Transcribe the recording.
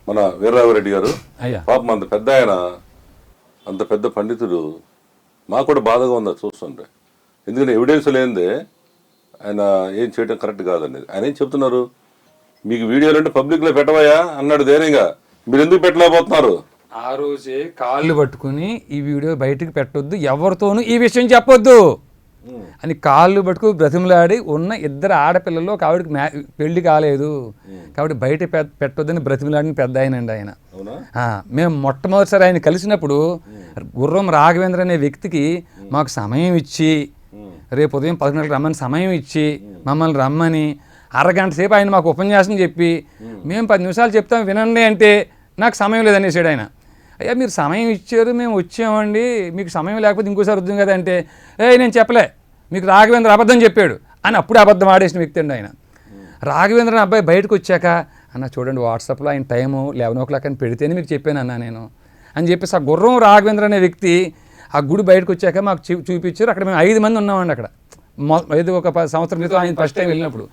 మన వీరరాఘవరెడ్డి గారు అయ్యా పాపం అంత పెద్ద ఆయన, అంత పెద్ద పండితుడు, మాకు కూడా బాధగా ఉంది అది చూస్తుంటే. ఎందుకంటే ఎవిడెన్స్ లేనిదే ఆయన ఏం చేయడం కరెక్ట్ కాదండి. ఆయన ఏం చెప్తున్నారు, మీకు వీడియోలు అంటే పబ్లిక్లో పెట్టవయా అన్నాడు ధైర్యంగా. మీరు ఎందుకు పెట్టలేకపోతున్నారు? ఆ రోజే కాళ్ళు పట్టుకుని ఈ వీడియో బయటకు పెట్టొద్దు, ఎవరితోనూ ఈ విషయం చెప్పొద్దు అని కాళ్ళు పట్టుకు బ్రతిమలాడి, ఉన్న ఇద్దరు ఆడపిల్లలు ఒక ఆవిడకి పెళ్లి కాలేదు కాబట్టి బయట పెట్టొద్దని బ్రతిమలాడిన పెద్ద ఆయనండి ఆయన. మేము మొట్టమొదటిసారి ఆయన కలిసినప్పుడు గుర్రం రాఘవేంద్ర అనే వ్యక్తికి మాకు సమయం ఇచ్చి, రేపు ఉదయం 11 గంటలకు రమ్మని సమయం ఇచ్చి, మమ్మల్ని రమ్మని అరగంట సేపు ఆయన మాకు ఉపన్యాసం చెప్పి, మేము 10 నిమిషాలు చెప్తాం వినండి అంటే నాకు సమయం లేదనేసాడు ఆయన. అయ్యా మీరు సమయం ఇచ్చారు, మేము వచ్చామండి, మీకు సమయం లేకపోతే ఇంకోసారి వద్దాం కదా అంటే, నేను చెప్పలే, మీకు రాఘవేంద్ర అబద్ధం చెప్పాడు అని అప్పుడు అబద్ధం ఆడేసిన వ్యక్తి అండి ఆయన. రాఘవేంద్ర అబ్బాయి బయటకు వచ్చాక, అన్న చూడండి వాట్సాప్లో ఆయన టైము 11 o'clock అని పెడితేనే మీకు చెప్పాను అన్న నేను అని చెప్పేసి ఆ గుర్రం రాఘవేంద్ర అనే వ్యక్తి ఆ గుడి బయటకు వచ్చాక మాకు చూపించారు. అక్కడ మేము 5 మంది ఉన్నామండి. అక్కడ ఏదో ఒక 10 సంవత్సరం క్రితం ఆయన ఫస్ట్ టైం వెళ్ళినప్పుడు